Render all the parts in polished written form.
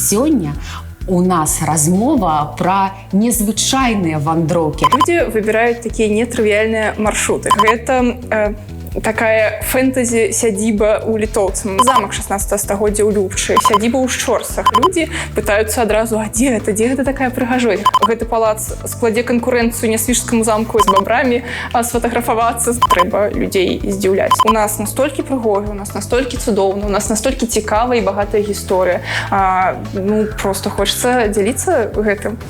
сёння у нас размова про незвычайныя вандроўкі. Люди выбирают такие нетривиальные маршруты. Это такая фэнтэзі-сядзіба ў літоўцам. Замак 16 стагоддзя ў Любчы, сядзіба ў Шчорсах. Людзі пытаюцца адразу, а дзе гэта такая прыгажосць? Гэты палац складзе канкурэнцыю нясвіжскаму замку з бабрамі, сфотаграфавацца. Трэба людзей здзіўляць. У нас настолькі прыгожа, у нас настолькі цудоўна, у нас настолькі цікавая і багатая гісторыя. Просто хочацца дзяліцца гэтым.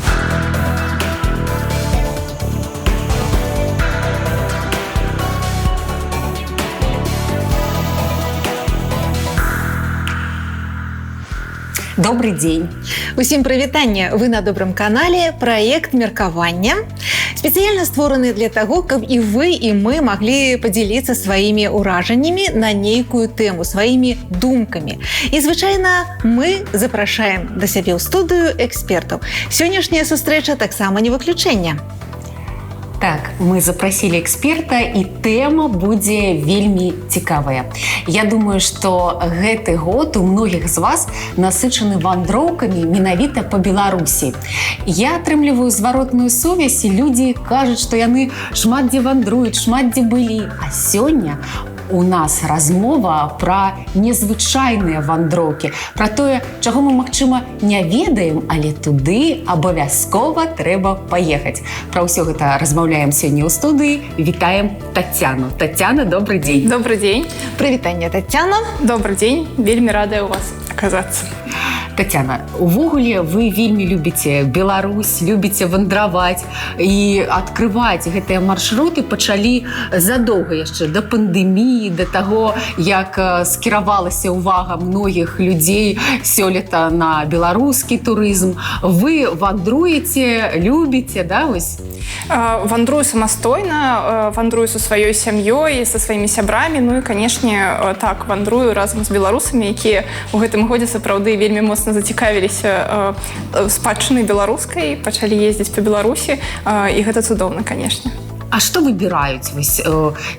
Добрый день. Усім прывітанне. Вы на добрым канале праект меркавання. Спецыяльна створаны для таго, каб і вы, і мы маглі падзяліцца сваімі ўражаннямі на нейкую тэму, сваімі думкамі. І, звычайна, мы запрашаем да сябе ў студыю экспертаў. Сённяшняя сустрэча таксама не выключэнне. Так, мы запросили эксперта, і тэма будзе вельмі цікавая. Я думаю, што гэты год у многіх з вас насычаны вандроўкамі менавіта па Беларусі. Я атрымліваю зваротную сувязь, і людзі кажуць, што яны шмат дзе вандруюць, шмат дзе былі. А сёння у нас размова про незвычайныя вандроўкі, про тое, чаго мы, магчыма, не ведаем, але туды абавязкова трэба паехаць. Пра ўсё гэта размаўляем сёння ў студыі. Вітаем Таццяну. Таццяна, добрый дзень. Добрый дзень. Прывітанне, Таццяна. Добрый дзень. Вельмі радая ў вас аказацца. Таццяна, увогуле вы вельмі любіце Беларусь, любіце вандраваць і адкрываць гэтыя маршруты пачалі задоўга яшчэ да пандэміі, да таго, як скіравалася ўвага многіх людзей сёлета на беларускі турызм. Вы вандруеце, любіце, да, вось? Вандрую самастойна, вандрую са сваёй сям'ёй, са сваімі сябрамі, ну і, канешне, так, вандрую разам з беларусамі, якія ў гэтым годзе сапраўды вельмі моцна зацікавіліся спадчынай беларускай, пачалі ездзіць па Беларусі, і гэта цудоўна, канешне. А што выбіраюць вось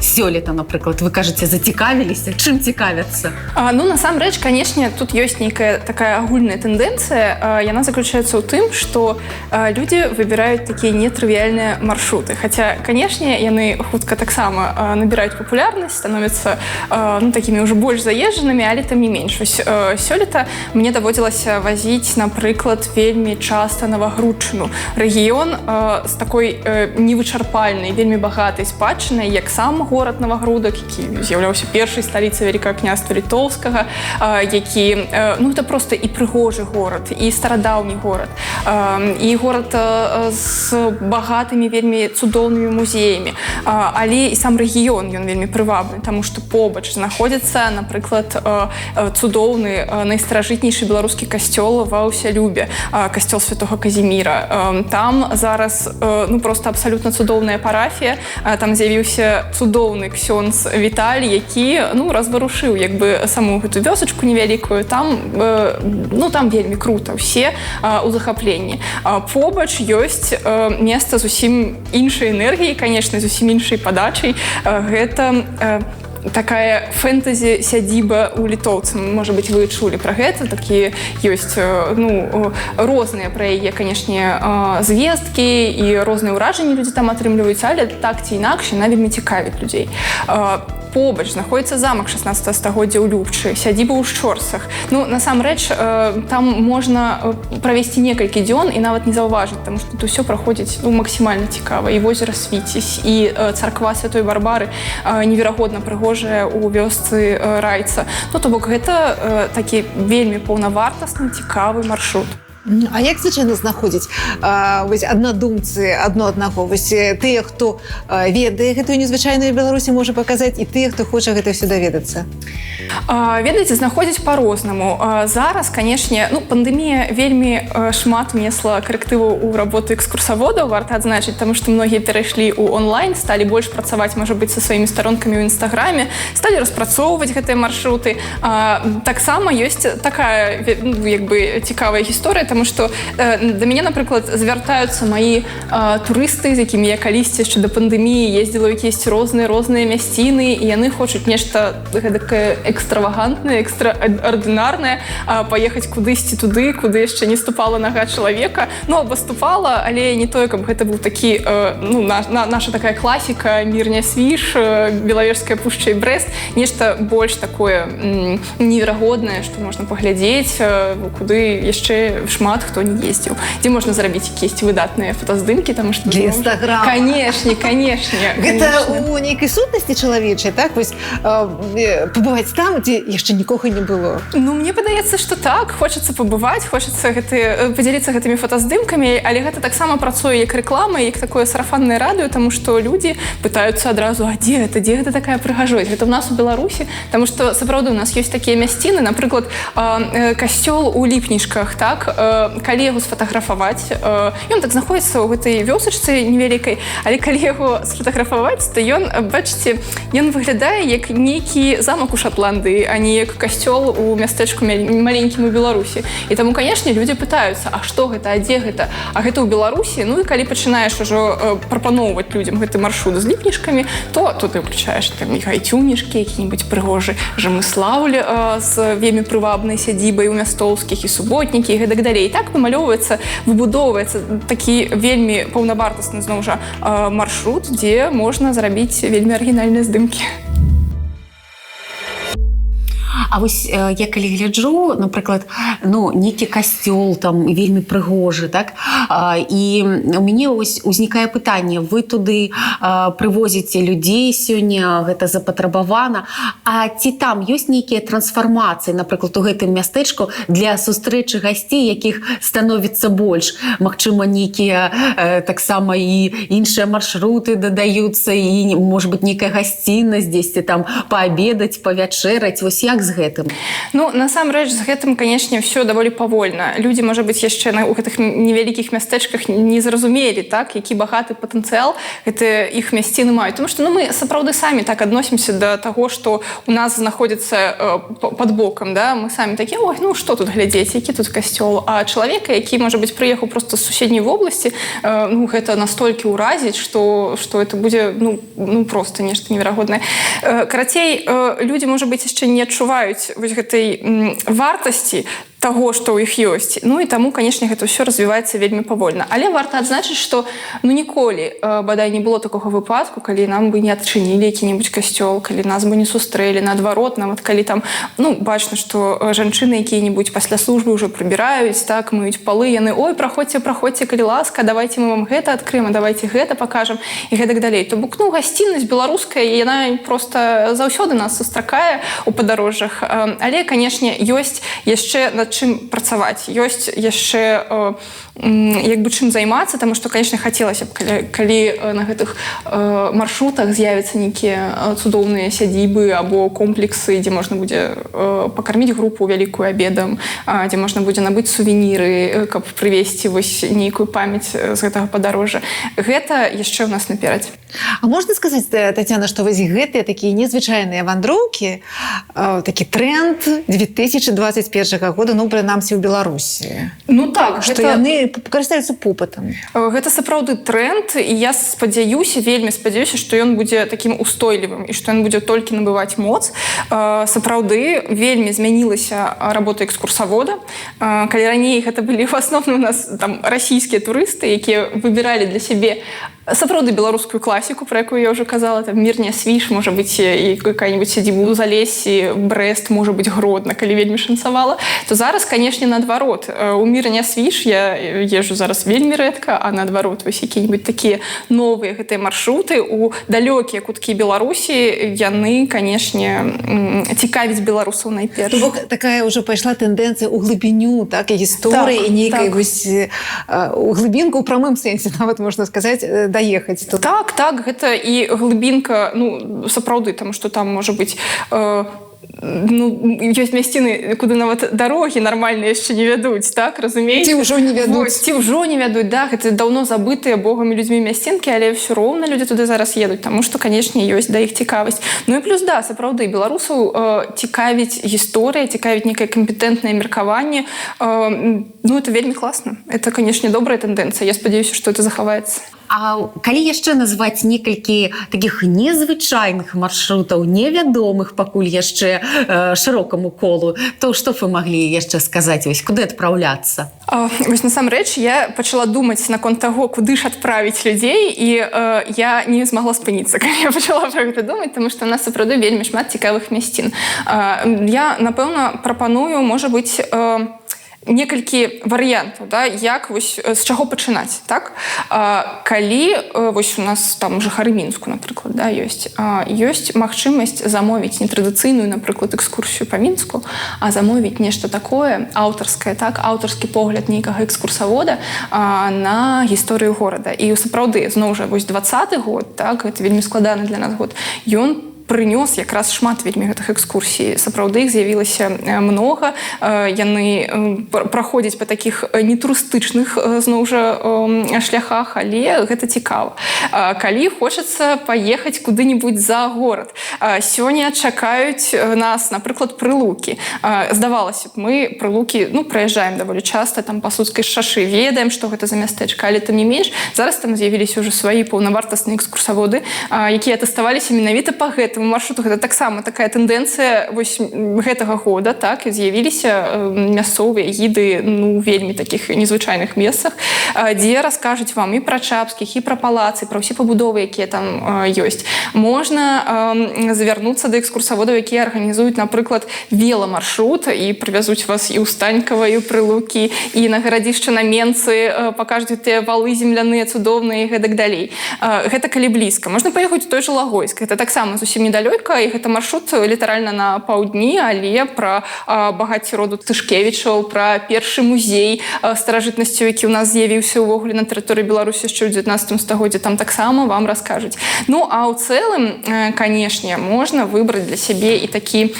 сёлета, напрыклад, вы кажаце, зацікавіліся? Чым цікавяцца? Насамрэч, канешне, тут ёсць нейкая такая агульная тэндэнцыя. Яна заключаецца ў тым, што людзі выбіраюць такія нетрывіальныя маршруты. Хаця, канешне, яны хутка таксама набіраюць папулярнасць, становяцца такімі ўжо больш заезджанымі, але тым не менш. Вось сёлета мне даводзілася вазіць, напрыклад, вельмі часта Навагрудчыну. Рэгіён з такой невычарпальнай, вельмі багатай спадчынай, як сам горад Навагрудак, які з'яўляўся першай сталіцай Вялікага княства Літоўскага, які, это проста і прыгожы горад, і старадаўні горад, і горад з багатымі, вельмі цудоўнымі музеямі, але і сам рэгіён, ён вельмі прывабны, таму што побач знаходзіцца, напрыклад, цудоўны, найстаражытнейшы беларускі касцёл ва Ўсялюбе, касцёл святога Казіміра. Там зараз, проста абсалютна цудоўная парафія. Там з'явіўся цудоўны ксёндз Віталь, які разварушыў саму гэту вёсачку невялікую. Там вельмі крута, усе ў захапленні. Побач ёсць месца зусім іншай энергіі, канешне, зусім іншай падачай. Гэта такая фэнтэзі-сядзіба ў літоўцам. Можа быць, вы чулі пра гэта. Такія ёсць розныя пра яе, канешне, звесткі і розныя ўражанні людзі там атрымліваюць, але так ці інакш яна вельмі цікавіць людзей. Побач знаходзіцца замак 16 стагоддзя ў Любчы, сядзіба ў Шчорсах. Насамрэч, там можна правесці некалькі дзён і нават не заўважыць, таму што тут усё праходзіць максімальна цікава. І возера Свіцісь, і царква Святой Барбары неверагодна прыгожая ў вёсцы Райца. То бок гэта такі вельмі паўнавартасны, цікавы маршрут. А як звычайна знаходзіць аднадумцы аднаго? Тыя, хто ведае гэтую незвычайную Беларусі, можа паказаць, і тыя, хто хоча гэта ўсё даведацца? Ведаеце, знаходзіць па-рознаму. Зараз, канешне, пандэмія вельмі шмат внесла карэктыву ў работу экскурсаводаў, варта адзначыць, таму што многія перайшлі ў онлайн, сталі больш працаваць, можа быць, са сваімі старонкамі ў інстаграме, сталі распрацоўваць гэтыя маршруты. Таксама ёсць такая цікавая гісторыя, таму што да мяне, напрыклад, звяртаюцца маі турысты, з якімі я калісьці яшчэ да пандэміі ездзіла ў якісь розныя мясціны, і яны хочуць нешта гэтакае экстравагантнае, экстраардынарнае, паехаць кудысьці туды, куды яшчэ не ступала нага чалавека. Ну, або ступала, але не тое, каб гэта быў такі, ну, наша такая класіка, Мірня Свіш, Белавежская пушча і Брэст, нешта больш такое неверагоднае, што можна паглядзець, куды яшчэ шмат хто не ездзіў. Дзе можна зрабіць якісь выдатныя фотаздымкі, таму што... Для Інстаграма. Канешне. Гэта у нейкай сутнасці чалавечай, так? Вось пабываць там, дзе яшчэ нікога не было. Ну, мне падаецца, што так. Хочацца пабываць, хочацца падзяліцца гэтымі фотаздымкамі, але гэта таксама працуе як рэклама, як такое сарафаннае радыё, таму што людзі пытаюцца адразу, а дзе гэта такая прыгажосць? Гэта ў нас у Беларусі, таму што сапраўды у нас ёсць такія мясціны, напрыклад, касцёл у Ліпнішках, так? Калі яго сфотаграфаваць, ён так знаходзіцца ў гэтай вёсачцы невялікай, але калі яго сфотаграфаваць, то ён, бачыце, ён выглядае як нейкі замак у Шатландыі, а не як касцёл у мястэчку маленькім у Беларусі. І таму, канешне, людзі пытаюцца, а што гэта, а дзе гэта? А гэта ў Беларусі. Ну і калі пачынаеш ужо прапаноўваць людзям гэты маршрут з Ліпнішкамі, то ты ўключаеш там і гайцюнішкі, які-небудзь прыгожы Жамыслаўль з вельмі прывабнай сядзібай у Мястоўскіх, і суботнікі, і гэтак далей. І так вымалёўваецца, выбудоўваецца такі вельмі паўнавартасны, зноў жа, маршрут, дзе можна зрабіць вельмі арыгінальныя здымкі. А вось я калі гляджу, напрыклад, ну, нейкі касцёл там вельмі прыгожы, так? І у мяне ось узнікае пытанне, вы туды прывозіце людзей сёння, гэта запатрабавана, а ці там ёсць нейкія трансфармацыі, напрыклад, у гэтым мястэчку для сустрэчы гасцей, якіх становіцца больш? Магчыма, нейкія таксама і іншыя маршруты дадаюцца, і, можа быць, нейкая гасціннасць дзесьці там паабедаць, павячэраць, вось як з гэтым? Ну, насамрэч, з гэтым, канешне, ўсё даволі павольна. Людзі, можа быць, яшчэ ў гэтых невялікіх мястэчках не зразумелі, так, які багаты патэнцыял гэта іх мясціны маюць. Тому што мы сапраўды самі так адносімся да таго, што у нас знаходзіцца пад бокам, да? Мы самі такія, ой, ну што тут глядзець, які тут касцёл? А чалавека, які, можа быць, прыехаў проста з суседняй вобласці, ну, гэта настолькі ўразіць, што это будзе, ну, проста нешта неверагоднае. Карацей, людзі, можа быць, яшчэ не адчуваюць вось гэтай вартасці таго, што ў іх ёсць. Ну і таму, канешне, гэта ўсё развіваецца вельмі павольна. Але варта адзначыць, што ніколі, бадай, не было такога выпадку, калі нам бы не адчынілі які-небудзь касцёл, калі нас бы не сустрэлі, наадварот, нават калі там, ну, бачна, што жанчыны якія-небудзь пасля службы ўжо прыбіраюць, так, мыюць палы, яны, ой, праходзьце, калі ласка, давайце мы вам гэта адкрыем, давайце гэта пакажам, і гэтак далей. То бок, ну, гасціннасць беларуская, яна проста заўсёды нас сустракае ў падарожжах. Але, канешне, ёсць яшчэ над чым працаваць, ёсць яшчэ як бы чым займацца, таму што, канешне, хацелася б, калі на гэтых маршрутах з'явяцца нейкія цудоўныя сядзібы або комплексы, дзе можна будзе пакарміць групу вялікую абедам, дзе можна будзе набыць сувеніры, каб прывезці вось нейкую памяць з гэтага падарожжа. Гэта яшчэ ў нас наперадзе. А можна сказаць, Тацяна, што вось гэтыя такія незвычайныя вандроўкі, такі тренд 2021 года, ну, прынамсі ў Беларусі. Ну так, што яны карыстаюцца попытам. Гэта сапраўды тренд, і я спадзяюся, вельмі спадзяюся, што ён будзе такім устойлівым і што ён будзе толькі набываць моц. Сапраўды вельмі змянілася работа экскурсавода. Калі раней гэта былі в асноўным у нас там расійскія турысты, якія выбіралі для сябе сапраўды беларускую класіку, про якую я ўжо казала, там Мірня Свіш, можа быць, і какая-нибудь сядзіба ў Залессі, Брэст, можа быць, Гродна, калі вельмі шанцавала, то зараз, канешне, наадварот. У Мірня Свіш я езжу зараз вельмі рэдка, а наадварот, вось якія-нибудь такія новыя гэтыя маршруты у далёкія куткі Беларусі, яны, канешне, цікавіць беларусаў найперш. То бок такая ўжо пайшла тэндэнцыя ў глыбіню, так, і гісторыі, і нейкай вось у глыбінку ў прамым сэнсе, нават можна сказаць, даехаць тут. Так, гэта і глыбінка, ну, сапраўды, таму што там можа быць ну, ёсць мясціны, куды нават дарогі нармальна яшчэ не вядуць, так, разумееце? Ці ўжо не вядуць. Ці ўжо не вядуць, да, гэта даўно забытыя богам і людзьмі мясцінкі, але ўсё роўна людзі туды зараз едуць, таму што, канешне, ёсць да іх цікавасць. Ну і плюс, да, сапраўды, беларусаў цікавіць гісторыя, цікавіць нейкае кампетэнтнае меркаванне. Ну, это вельмі класна. Это, канешне, добрая тэндэнцыя. Я спадзяюся, што это захаваецца. А калі яшчэ назваць некалькі такіх незвычайных маршрутаў, невядомых пакуль яшчэ шырокаму колу, то што вы маглі яшчэ сказаць, вось куды адпраўляцца? Вось насамрэч я пачала думаць наконт таго, куды ж адправіць людзей, і я не змагла спыніцца, калі я пачала пра гэта думаць, таму што ў нас сапраўды вельмі шмат цікавых мясцін. Я, напэўна, прапаную, можа быць, некалькі варыянтаў, да, як вось з чаго пачынаць, так? Калі вось у нас там жыхары Мінску, напрыклад, да, ёсць магчымасць замовіць нетрадыцыйную, напрыклад, экскурсію па Мінску, а замовіць нешта такое аўтарскае, так, аўтарскі погляд нейкага экскурсавода на гісторыю горада. І сапраўды, зноў жа, вось 20-й год, так, гэта вельмі складаны для нас год, ён прынёс якраз шмат вельмі гэтых экскурсій. Сапраўды іх з'явілася многа. Яны праходзяць па такіх нетурыстычных, зноў жа, шляхах, але гэта цікава. Калі хочацца паехаць куды-небудзь за горад, сёння чакаюць нас, напрыклад, Прылукі. Здавалася б, мы Прылукі, праязджаем даволі часта, там па Суцкай шашы, ведаем, што гэта за мястэчка, але тым не менш, зараз там з'явіліся ўжо свае паўнавартасныя экскурсаводы, якія тэставаліся менавіта па гэтым маршруту. Гэта таксама такая тэндэнцыя вось гэтага года, так, і з'явіліся мясцовыя гіды, вельмі такіх незвычайных месцах, дзе раскажуць вам і пра Чапскіх, і пра палацы, пра ўсе пабудовы, якія там ёсць. Можна звярнуцца да экскурсаводаў, якія арганізуюць, напрыклад, веламаршрут і прывязуць вас і ў Станькава, і ў Прылукі, і на гарадзішча на Менцы, пакажуць тыя валы земляныя, цудоўныя, і гэтак далей. Гэта калі блізка. Можна паехаць у той жа Лагойск. Гэта таксама зусім недалёка, і гэта маршрут літаральна на паўдні, але пра багацце роду Тышкевічаў, пра першы музей старажытнасцю, які ў нас з'явіўся ўвогуле на тэрыторыі Беларусі яшчэ ў 19 стагоддзі, там таксама вам раскажуць. А ў цэлым, канешне, можна выбраць для сябе і такі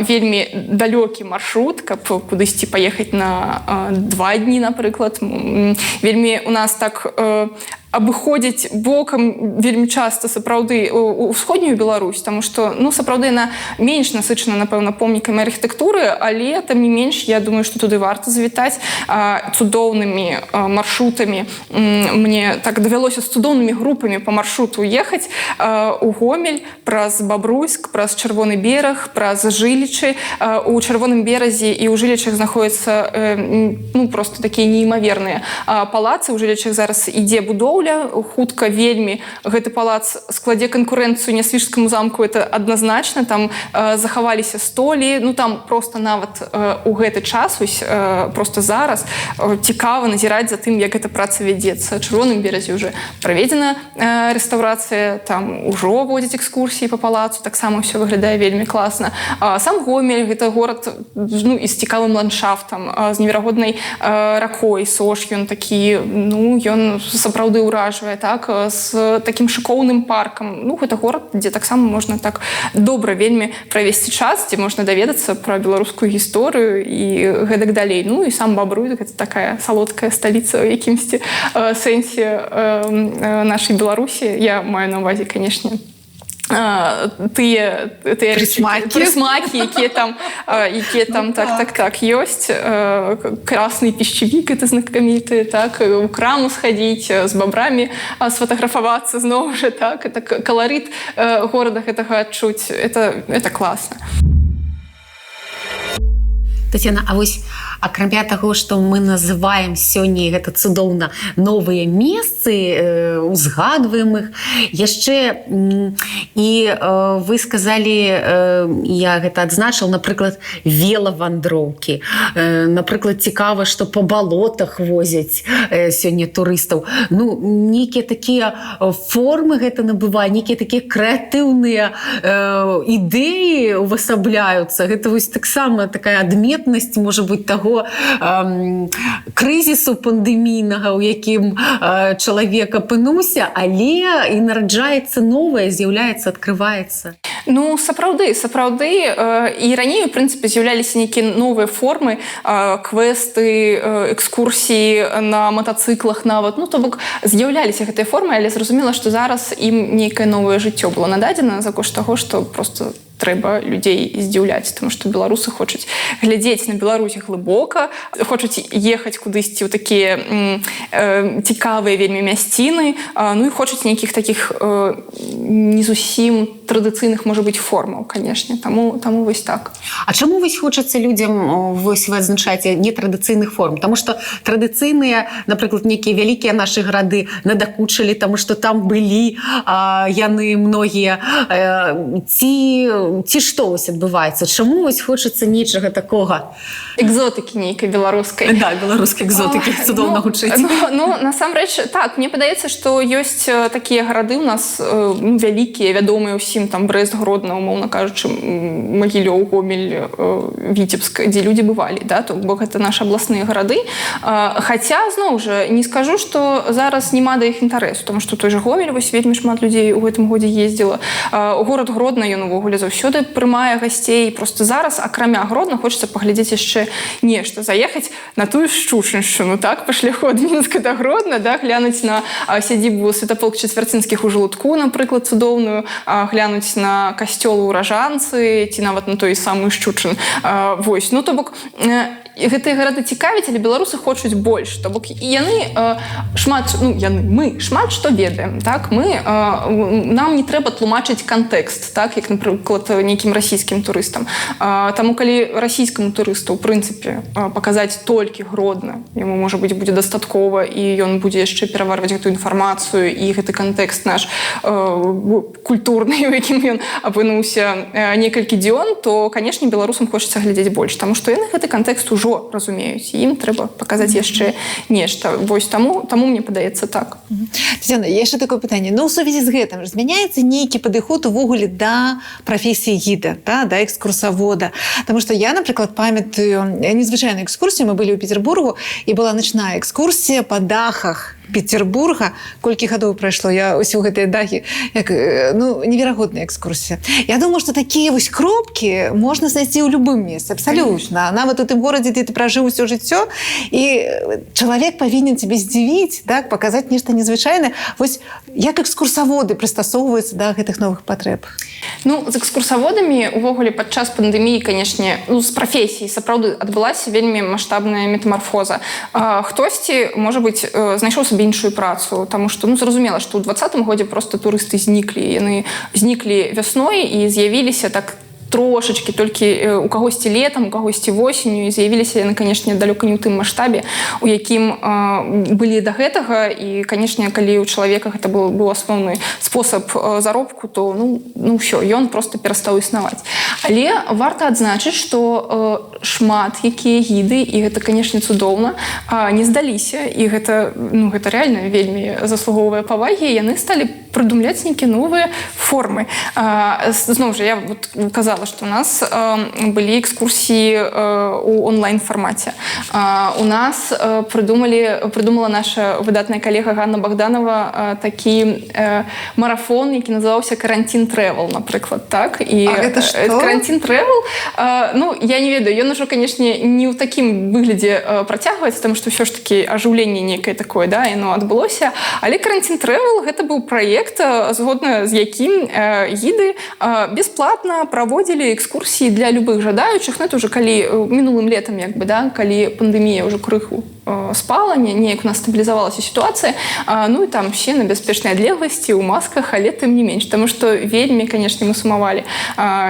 вельмі далёкі маршрут, каб кудысьці паехаць на 2 дні, напрыклад. Вельмі у нас так абыходзіць бокам вельмі часта сапраўды ўсходнюю Беларусь, таму што, сапраўды яна менш насычана, напэўна, помнікамі архітэктуры, але там не менш, я думаю, што туды варта завітаць цудоўнымі маршрутамі. Мне так давялося з цудоўнымі групамі па маршруту ехаць у Гомель, праз Бабруйск, праз Чырвоны бераг, праз Жылічы. У Чырвоным беразе і ў Жылічах знаходзяцца проста такія неймаверныя палацы. У Жылічах зараз ідзе будоўля, хутка вельмі гэты палац складзе канкурэнцыю Нясвіжскаму замку, это адназначна, там захаваліся столі, там проста нават у гэты час, проста зараз цікава назіраць за тым, як гэта праца вядзецца. Чырвоным беразе ўжо праведзена рэстаўрацыя, там ужо водзяць экскурсіі па палацу, таксама ўсё выглядае вельмі класна. Сам Гомель, гэта горад і з цікавым ландшафтам, з неверагоднай ракой, Сош, ён такі, ён сапраўды уражвае, так, з такім шыкоўным паркам. Гэта горад, дзе таксама можна так добра вельмі правесці час, дзе можна даведацца пра беларускую гісторыю і гэтак далей. І сам Бабруйск, гэта такая салодкая сталіца ў якімсьці сэнсе нашай Беларусі. Я маю на ўвазе, канешне, тыя прысмакі, якія там так ёсць. Красны пішчавік, это знакаміты, так, у краму схадзіць, з бабрамі сфотаграфавацца зноў жа, так, это каларыт горада гэтага адчуць. Это класна. Тацяна, а вось акрамя таго, што мы называем сёння гэта цудоўна новыя месцы, узгадваем іх, яшчэ і вы сказалі, я гэта адзначыў, напрыклад, велавандроўкі. Напрыклад, цікава, што па балотах возяць сёння турыстаў. Нейкія такія формы гэта набывае, нейкія такія крэатыўныя ідэі увасабляюцца. Гэта вось таксама такая адметнасць, можа быць, таго крызісу пандэмійнага, у якім чалавек апынуўся, але і нараджаецца новае, з'яўляецца, адкрываецца. Сапраўды. І раней, у прынцыпе, з'яўляліся нейкія новыя формы, квесты, экскурсіі на матацыклах нават. То бок, з'яўляліся гэтыя формы, але зразумела, што зараз ім нейкае новае жыццё было нададзена за кошт таго, што проста трэба людзей здзіўляць, тому што беларусы хочуць глядзець на Беларусь глыбока, хочуць ехаць кудысьці ў такія цікавыя вельмі мясціны, ну і хочуць нейкіх такіх не зусім традыцыйных, можа быць, формаў, канешне. Таму вось так. А чаму вось хочацца людзям вось вы адзначаеце нетрадыцыйных форм? Таму што традыцыйныя, напрыклад, нейкія вялікія нашы гарады надакучылі, таму што там былі яны многія. Ці што вось адбываецца? Чаму вось хочацца нечага такога? Экзотыкі нейкай беларускай. Да, беларускай экзотыкі, цудоўна гучыць. Ну, насамрэч, так, мне падаецца, што ёсць такія гарады у нас вялікія, вядомыя ўсім, там Брэст, Гродна, умоўна кажучы, Магілёў, Гомель, Віцебск, дзе людзі бывалі, да, то бок гэта нашы абласныя гарады. Хаця, зноў жа, не скажу, што зараз няма да іх інтарэсу, тому што той жа Гомель, вось вельмі шмат людзей у гэтым годзе ездзіла. Горад Гродна, ён увогуле заўсёды прымае гасцей. Просто зараз, акрамя Гродна, хочацца паглядзець яшчэ нешта, заехаць на тую Шчучыншчыну, так, па шляху ад Мінска да Гродна, да, глянуць на сядзібу Святаполк Чацвярцінскіх у Жалудку, напрыклад, цудоўную, глянуць на касцёл у Ражанцы, ці нават на той самы Шчучын. Вось, ну, то бок, гэтыя гарады цікавяць, але беларусы хочуць больш. То бок, яны шмат, ну, мы шмат што ведаем, так, нам не трэба тлумачыць кантэкст, так, як, напрыклад, нейкім расійскім турыстам. Таму, калі расійскаму турысту, у прынцыпе, паказаць толькі Гродна, яму, можа быць, будзе дастаткова, і ён будзе яшчэ пераварваць гэтую інфармацыю, і гэты кантэкст наш культурны, у якім ён апынуўся некалькі дзён, то, канешне, беларусам хочацца глядзець больш, таму што яны гэты кантэкст ужо разумеюць, і ім трэба паказаць яшчэ нешта. Вось таму мне падаецца так. Тетяна, яшчэ такое пытанне. Ну, у сувязі з гэтым змяняецца нейкі падыход увогуле да прафесіі гіда, да экскурсавода. Таму што я, напрыклад, памятаю незвычайную экскурсію. Мы былі ў Петербургу, і была начная экскурсія па дахах Петербурга. Колькі гадоў прайшло, я ўсё гэтыя дахі, неверагодная экскурсія. Я думаю, што такія вось кропкі можна знайсці ў любым месцы, абсалютна. Нават у тым горадзе, дзе ты пражыў усё жыццё, і чалавек павінен цябе здзівіць, так, паказаць нешта незвычайнае. Вось як экскурсаводы прыстасоўваюцца да гэтых новых патрэб? Ну, з экскурсаводамі увогуле падчас пандэміі, канешне, з прафесіі сапраўды адбылася вельмі маштабная метамарфоза. Хтосьці, можа быць, знайшоў сабе іншую працу, таму што, зразумела, што ў 2020 годзе проста турысты зніклі. Яны зніклі вясной і з'явіліся так трошачкі толькі у кагосьці летам, у кагосьці восенню, і з'явіліся яны, канешне, далёка не ў тым маштабе, у якім былі да гэтага, і, канешне, калі ў чалавека гэта быў асноўны спосаб заробку, то, ўсё, ён проста перастаў існаваць. Але варта адзначыць, што шмат якія гіды, і гэта, канешне, цудоўна, не здаліся, і гэта рэальна вельмі заслугоўвае павагі, яны сталі прыдумляць нейкія новыя формы. Зноў жа, я казала, што у нас былі экскурсіі ў онлайн-фармаце. У нас прыдумала наша выдатная калега Ганна Богданова такі марафон, які называўся «Карантин Трэвел», напрыклад, так? А гэта што? «Карантин Трэвел», я не ведаю, ён ужо, канешне, не ў такім выглядзе працягваецца, таму што ўсё ж такі ажыўленне нейкае такое, да, яно адбылося. Але «Карантин Трэвел» гэта быў праект, згодна з якім гіды бясплатна праводзілі экскурсіі для любых жадаючых. Это уже калі мінулым летам, калі пандэмія ўжо крыху спала, неяк у нас стабілізавалася сітуацыя, і там все на бяспечнай адлегласці, у масках, але тым не менш, таму што вельмі, канешне, мы сумавалі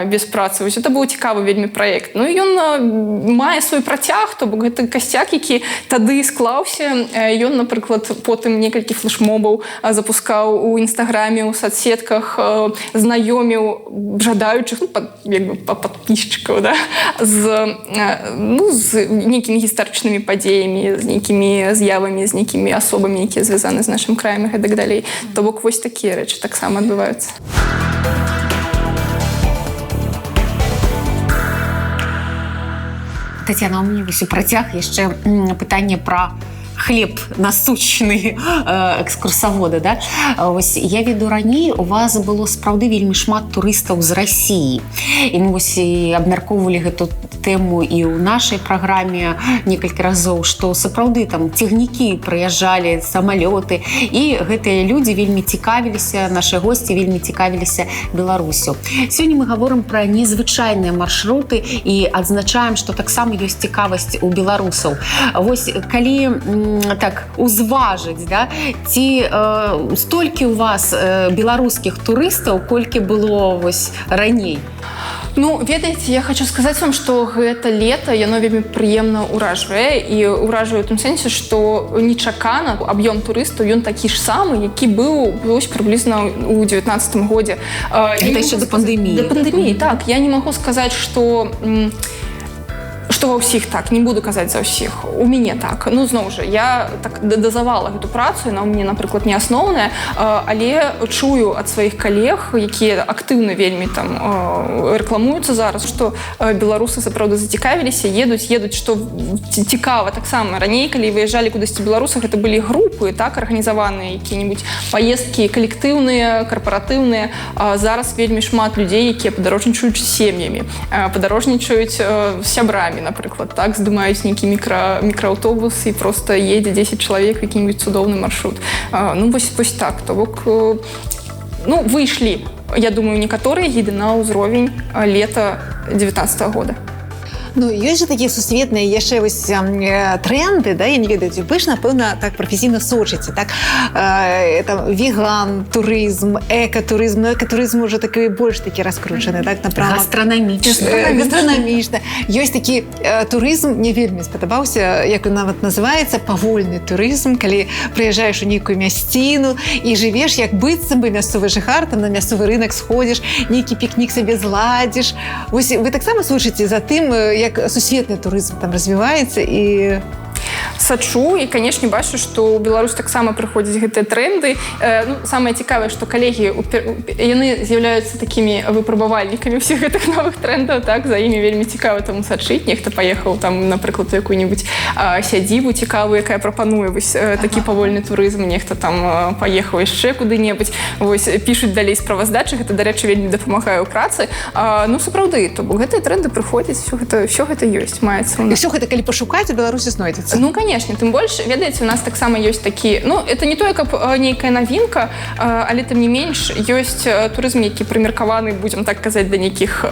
без працы. Вось это быў цікавы вельмі праект. Ну, ён мае свой працяг, то бок гэта касцяк, які тады склаўся. Ён, напрыклад, потым некалькі флешмобаў запускаў у інстаграме, у соцсетках, знаёміў жадаючых, падпісчыкаў, да, з нейкімі гістарычнымі падзеямі, з нейкімі з'явамі, з нейкімі асобамі, якія звязаны з нашым краем і гэтак далей. То бок вось такія рэчы таксама адбываюцца. Тетяна, у мяне вось у працяг яшчэ пытанне пра хлеб насущны экскурсавода, да? Вось я веду раней у вас было сапраўды вельмі шмат турыстаў з России, і мы вось і абмяркоўвалі гэту тэму і ў нашай праграме некалькі разоў, што сапраўды там цягнікі прыязджалі, самалёты, і гэтыя людзі вельмі цікавіліся, нашы госці вельмі цікавіліся Беларусю. Сёння мы гаворым пра незвычайныя маршруты і адзначаем, што таксама ёсць цікавасць у беларусаў. Вось калі так узважыць, да, ці столькі у вас беларускіх турыстаў, колькі было вось раней? Ну, ведаеце, я хочу сказаць вам, што гэта лета, яно вельмі прыемна ўражвае, і ўражвае ў тым сэнсе, што нечакана аб'ём турыстаў, ён такі ж самы, які быў прыблізна ў 19 годзе. Это яшчэ да пандэміі. Да пандэміі, так. Я не магу сказаць, што ва ўсіх так, не буду казаць за ўсіх. У мяне так. Ну, зноў жа, я так дазавала гэту працу, яна ў мяне, напрыклад, не асноўная, але чую ад сваіх калег, якія актыўна вельмі там рэкламуюцца зараз, што беларусы сапраўды зацікавіліся, едуць, што цікава таксама. Раней, калі выязджалі кудысьці беларусы, гэта былі групы, так, арганізаваныя, якія-небудзь паездкі калектыўныя, карпаратыўныя. Зараз вельмі шмат людзей, якія падарожнічаюць з сем'ямі, падарожнічаюць з сябрамі, напрыклад, так, здымаюць нейкі мікрааўтобус і проста едзе 10 чалавек, які-нибудь цудоўны маршрут. Ну, вось так, то бок, ну, выйшлі, я думаю, некаторыя гіды на ўзровень лета 19 года. Ну, ёсць жа такія сусветныя яшчэ вось тренды, да, я не ведаю, вы ж, напэўна, так прафесійна сочыце, так, веган, турызм, экатурызм, но экатурызм уже такі больш такі раскручаны, так, напрямак. Гастранамічна. Ёсць такі турызм, мне вельмі спадабаўся, як ён нават называецца, павольны турызм, калі прыязджаеш у нейкую мясціну і жывеш, як быццам бы мясцовы жыхар, там на мясцовы рынок сходзіш, нейкі пікнік сабе зладзіш. Вось вы таксама сочыце за тым, як сусветны турызм там развіваецца і... Сачу і, канешне, бачу, што ў Беларусь таксама прыходзяць гэтыя тренды. Ну, самае цікавае, што калегі, яны з'яўляюцца такімі выпрабавальнікамі ўсіх гэтых новых трендаў, так, за імі вельмі цікава там сачыць. Нехта паехаў там, напрыклад, у якую-небудзь сядзібу цікавую, якая прапануе вось такі павольны турызм, нехта там паехаў яшчэ куды-небудзь. Вось пішуць далей справаздачы, гэта, дарэчы, вельмі дапамагае ў працы. Ну, сапраўды, то бок гэтыя тренды прыходзяць, ўсё гэта ёсць, маецца ў нас. І ўсё гэта, калі пашукаць, у Беларусі знойдзецца. Ну, конечно, тым больш, ведаеце, у нас таксама ёсць такі, ну, это не тое, каб нейкая навінка, але тым не менш ёсць турызм, які прымеркаваны, будзем так казаць, да нейкіх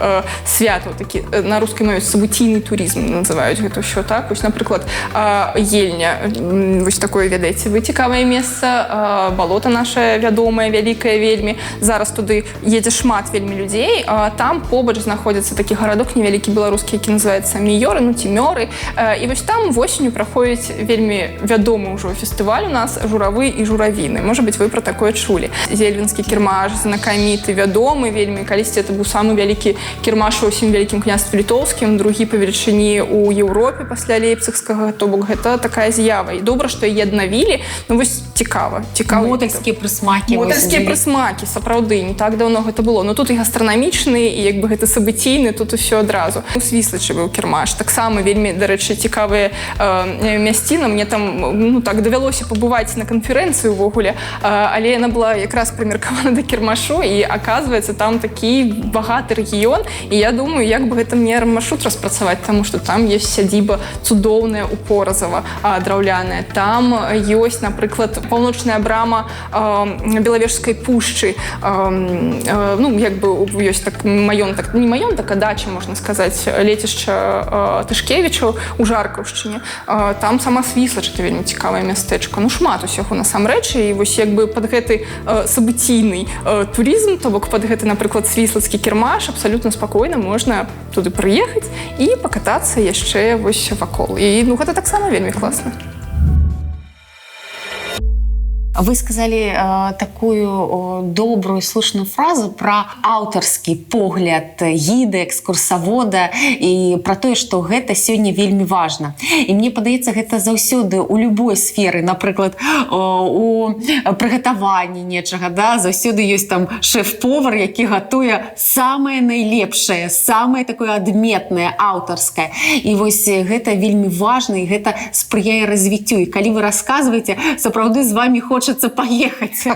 святаў, такі на рускай мове сабуційны турызм называюць гэта ўсё, так. Вось, напрыклад, Ельня, вось такое, ведаеце, вы цікавае месца, балота наше вядомае, вялікае вельмі. Зараз туды едзе шмат вельмі людзей, там побач знаходзіцца такі гарадок невялікі беларускі, які называецца Міёры, ну, ці Мёры, і вось там восенню праходзіць вельмі вядомы ўжо фестываль у нас «Журавы і журавіны». Можа быць, вы пра такое чулі. Зельвінскі кірмаш, знакаміты, вядомы вельмі. Калісьці это быў самы вялікі кірмаш у ўсім вялікім княстве літоўскім, другі па велічыні ў Еўропе пасля лейпцігскага. То бок гэта такая з'ява. І добра, што яе аднавілі. Ну вось цікава. Мотальскія прысмакі. Мотальскія прысмакі, сапраўды. Не так даўно гэта было. Но тут і гастранамічны, і як бы гэта сабыційны, тут усё адразу. У Свіслачы быў кірмаш. Таксама вельмі, дарэчы, цікавыя мясціна. Мне там, ну так, давялося пабываць на канферэнцыю ўвогуле, але яна была якраз прымеркавана да кірмашу, і аказваецца, там такі багаты рэгіён, і я думаю, як бы гэта мне маршрут распрацаваць, таму што там ёсць сядзіба цудоўная ў Поразава, драўляная. Там ёсць, напрыклад, паўночная брама Белавежскай пушчы. Ну, як бы ёсць так маёнтак, не маёнтак, а дача, можна сказаць, лецішча Тышкевічаў у Жаркаўшчыне. Там сама Свіслач, это вельмі цікавае мястэчка. Ну, шмат усяго насамрэч, і вось як бы пад гэты сабыційны турызм, то бок пад гэты, напрыклад, свіслацкі кірмаш абсалютна спакойна можна туды прыехаць і пакатацца яшчэ вось вакол. І, ну, гэта таксама вельмі класна. Вы сказали такую добрую, слушную фразу про аўтарскі погляд гіда, экскурсавода і про тое, што гэта сёння вельмі важна. І мне падаецца, гэта заўсёды у любой сферы, напрыклад, у прыгатаванні нечага, да? Заўсёды ёсць там шэф-повар, які гатуе самае найлепшае, самае такое адметнае, аўтарскае. І вось гэта вельмі важна, і гэта спрыяе развіццю. І калі вы расказваеце, сапраўды з вами хочацца паехаць.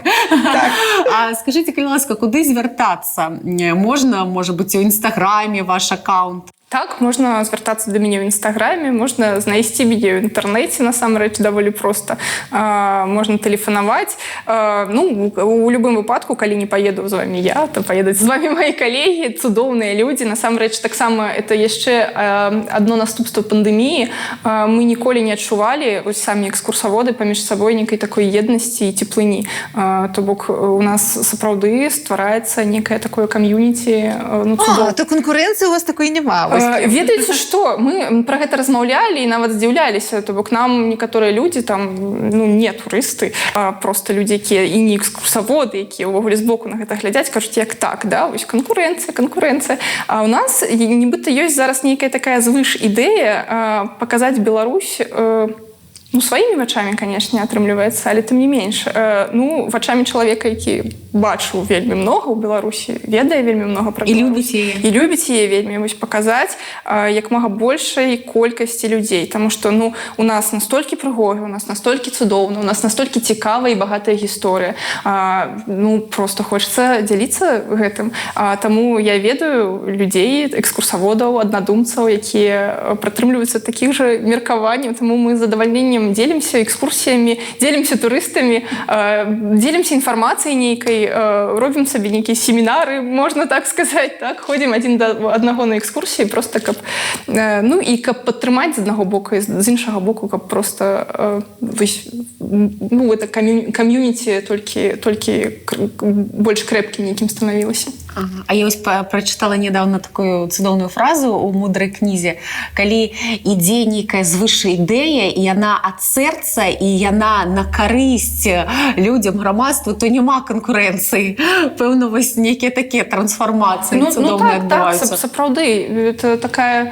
А скажыце, калі ласка, куды звяртацца? Можна, можа быць, у Інстаграме ваш аккаунт? Так, можна звяртацца да мяне ў Інстаграме, можна знайсці мяне ў інтэрнэце, насамрэч, даволі проста. Можна тэлефанаваць. Ну, у любым выпадку, калі не паеду з вами я, то паедуць з вами мои калегі, цудоўныя людзі. Насамрэч, таксама это яшчэ адно наступства пандэміі. Мы ніколі не адчувалі, вось самі экскурсаводы, паміж сабой нейкай такой еднасці і цеплыні. То бок у нас сапраўды ствараецца некае такое кам'юніці. Ну, то канкурэнцыі у вас такой няма. Ведаеце што, мы пра гэта размаўлялі і нават здзіўляліся, то бок нам некаторыя людзі там, ну, не турысты, а проста людзі, якія і не экскурсаводы, якія ўвогуле збоку на гэта глядзяць, кажуць, як так, да, вось канкурэнцыя. А ў нас нібыта ёсць зараз нейкая такая звыш ідэя паказаць Беларусь, ну, сваімі вачамі, канешне, атрымліваецца, але тым не менш. Ну, вачамі чалавека, які бачыў вельмі многа ў Беларусі, ведае вельмі многа пра Беларусь. І любіць яе вельмі, вось паказаць як мага большай колькасці людзей. Таму што, ну, у нас настолькі прыгожа, у нас настолькі цудоўна, у нас настолькі цікавая і багатая гісторыя. Ну, проста хочацца дзяліцца гэтым. Таму я ведаю людзей, экскурсаводаў, аднадумцаў, якія прытрымліваюцца такіх жа меркаванняў, таму мы з задавальненнем делимся экскурсиями, делимся турыстами, делимся информацией нейкой, робим себе некие семинары, можно так сказать, так, ходим один до одного на экскурсии, просто каб, ну, и каб падтрымаць з одного боку, і з іншага боку, каб просто, ну, это комьюнити толькі больш крэпкім нейкім станавілася. Ага. А я вось прачытала недавно такую цудоўную фразу у мудрай кнізе, калі ідзе нейкая звыш ідэя, і яна ад сэрца, і яна на карысць людзям, грамадству, то няма канкурэнцыі. Пэўна, вось нейкія такія трансфармацыі цудоўныя адбываюцца. Так, сапраўды. Это такая,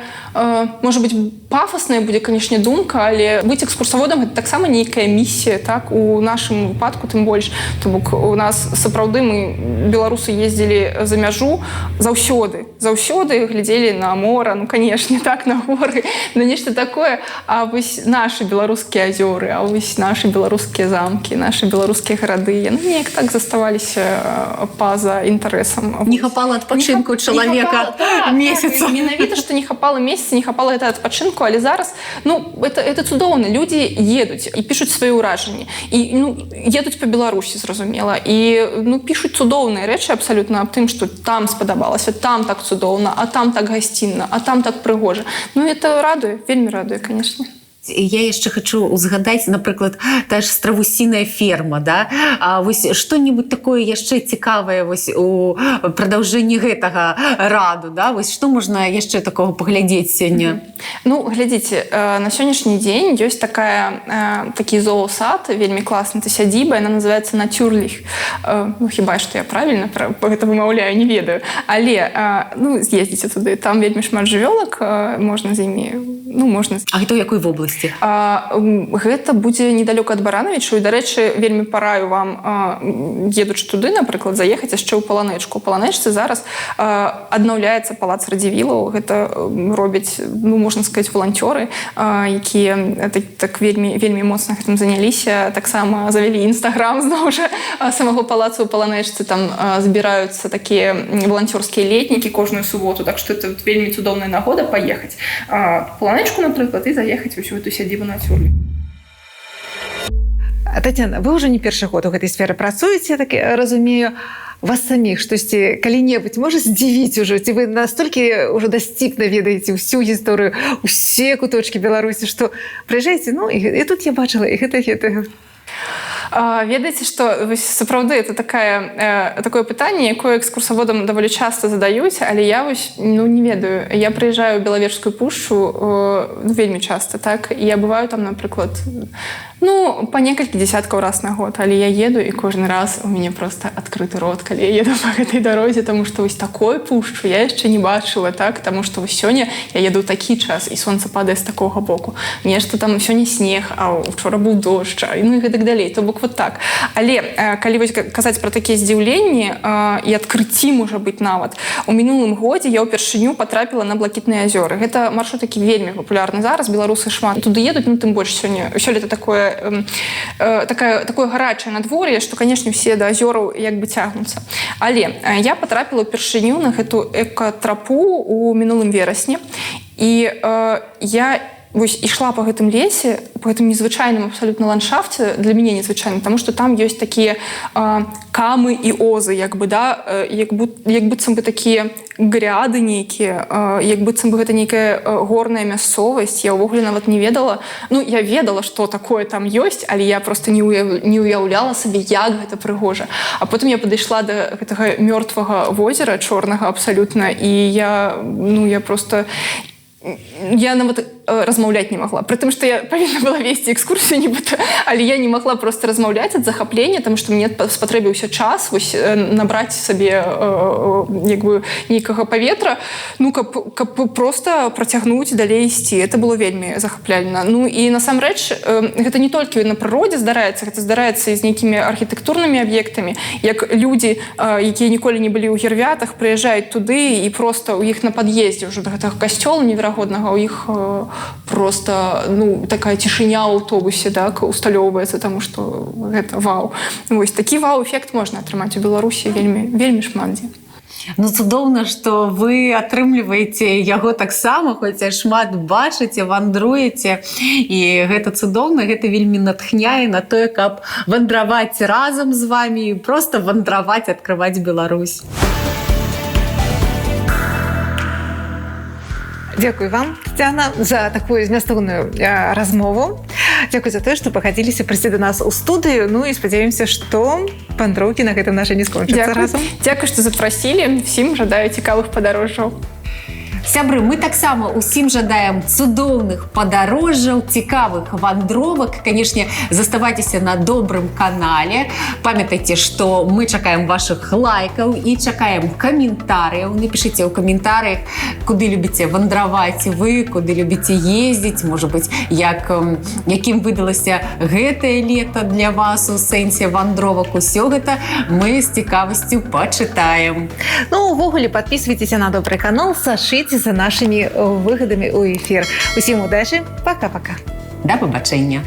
можа быць, пафасная будзе, канешне, думка, але быць экскурсаводам — гэта таксама нейкая місія, так, у нашым выпадку тым больш. То бок у нас сапраўды мы, беларусы, ездзілі за мяжу заўсёды глядзелі на мора, ну, канешне, так, на горы, на нешта такое. А вось нашы беларускія азёры, а вось нашы беларускія замкі, нашы беларускія гарады, яны неяк так заставаліся па-за інтарэсам. Не хапала адпачынку чалавека месяца. Менавіта, што не хапала месяца, не хапала гэта адпачынку, але зараз, ну, это цудоўна. Людзі едуць і пішуць свае ўражанні. І, ну, едуць па Беларусі, зразумела. І, ну, пішуць цудоўныя рэчы абсалютна аб тым, што там спадабалася, там так цудоўна, а там так гасцінна, а там так прыгожа. Ну, это радуе, вельмі радуе, конечно. Я яшчэ хочу узгадаць, напрыклад, та ж стравусіная ферма, да? А вось што-небудзь такое яшчэ цікавае вось у прадаўжэнні гэтага раду, да? Вось што можна яшчэ такого паглядзець сёння? Ну, глядзіце, на сённяшні дзень ёсць такі зоосад, вельмі класны, это сядзіба, яна называецца Натюрліх. Ну, хіба што я правільна гэта вымаўляю, не ведаю. Але, ну, з'ездзіце туды, там вельмі шмат жывёлак, можна з імі, ну, можна... А гэта ў якой вобласці? Гэта будзе недалёка ад Баранавічу, і, дарэчы, вельмі параю вам, едучы туды, напрыклад, заехаць яшчэ ў Паланэчку. У Паланэчцы зараз аднаўляецца палац Радзівілаў. Гэта робяць, ну, можна сказаць, валанцёры, якія так вельмі моцна гэтым заняліся. Таксама завялі Інстаграм, зноў жа, самого палацу ў Паланэчцы. Там збіраюцца такія валанцёрскія летнікі кожную суботу, так што это вельмі цудоўная нагода паехаць в Паланэчку, напрыклад, і заехаць усю эту сядзібу Натюрліх. Тацяна, вы ўжо не першы год у гэтай сферы працуеце, так разумею. Вас саміх штосьці калі-небудзь можа здзівіць ужо? Ці вы настолькі ўжо дасціпна ведаеце ўсю гісторыю, усе куточкі Беларусі, што прыязджаеце, ну, і тут я бачыла, і гэта. Ведаеце, што сапраўды это такое пытанне, якое экскурсаводам даволі часта задаюць, але я вось, ну, не ведаю. Я прыязджаю ў Белавежскую пушчу вельмі часта, так, і я бываю там, напрыклад, Ну, по некалькі десяткаў раз на год, але я еду, і кожны раз у мяне просто адкрыты рот, калі я еду по гэтай дарозе, таму што вось такой пушчу я яшчэ не бачыла, так, таму што вось сёння я еду такі час, і сонца падае з такога боку. Нешта там сёння снег, а учора быў дождж, ну і гэтак далей, то бок вот так. Але калі вось казаць пра такія здзіўленні і адкрыцці, можа быць, нават, у мінулым годзе я ўпершыню патрапіла на Блакітныя азёры. Гэта маршрут, які вельмі папулярны зараз, беларусы шмат туды едуць, ну тым больш сёлета такое гарачае надвор'е, што, канешне, усе да азёраў як бы цягнуцца. Але я патрапіла ўпершыню на гэту экатрапу ў мінулым верасні, і я вось ішла па гэтым лесе, па гэтым незвычайным абсалютна ландшафце, для мяне незвычайным, таму што там ёсць такія камы і озы, як быццам бы такія гряды нейкія, як быццам бы гэта нейкая горная мясцовасць. Я ўвогуле нават не ведала, ну, я ведала, што такое там ёсць, але я просто не уяўляла сабе, як гэта прыгожа. А потым я падышла да гэтага мёртвага возера, чорнага абсалютна, і я просто... Я нават размаўляць не магла. Прытым, што я павінна была весці экскурсію нібыта, але я не магла просто размаўляць ад захаплення, таму што мне спатрэбіўся час вось набраць сабе як бы нейкага паветра, ну, каб просто працягнуць далей ісці. Это было вельмі захапляльна. Ну і насамрэч гэта не толькі на прыродзе здараецца, гэта здараецца і з нейкімі архітэктурнымі аб'ектамі, як людзі, якія ніколі не былі ў Гірвятах, прыязджаюць туды і просто ў іх на пад'ездзе ўжо да гэтага касцёла неверагоднага, у іх просто, ну, такая цішыня ў аўтобусе, так, усталёўваецца, таму што гэта вау. Вось такі вау-эфект можна атрымаць у Беларусі вельмі шмат дзе. Ну, цудоўна, што вы атрымліваеце яго таксама, хоць шмат бачыце, вандруеце, і гэта цудоўна, гэта вельмі натхняе на тое, каб вандраваць разам з вамі, просто вандраваць, адкрываць Беларусь. Дзякуй вам, Тетяна, за такую змястоўную размову. Дзякуй за тое, што пагадзіліся прыйсці да нас у студыю. Ну і спадзяёмся, што вандроўкі на гэтым нашы не скончацца разам. Дзякуй, што запрасілі. Всім жадаю цікавых падарожжаў. Сябры, мы таксама усім жадаем цудоўных падарожжаў, цікавых вандровак. Канешне, заставайцеся на добрым канале. Памятайце, што мы чакаем вашых лайкаў і чакаем каментарыяў. Напішыце ў каментарыях, куды любіце вандраваць вы, куды любіце ездзіць, можа быць, якім выдалася гэтае лета для вас у сэнсе вандровак. Усё гэта мы з цікавасцю пачытаем. Ну, увогуле, подписывайтесь на добрый канал, сашыце за нашими выходами у эфир. Усім удачи, пока-пока. До побачення.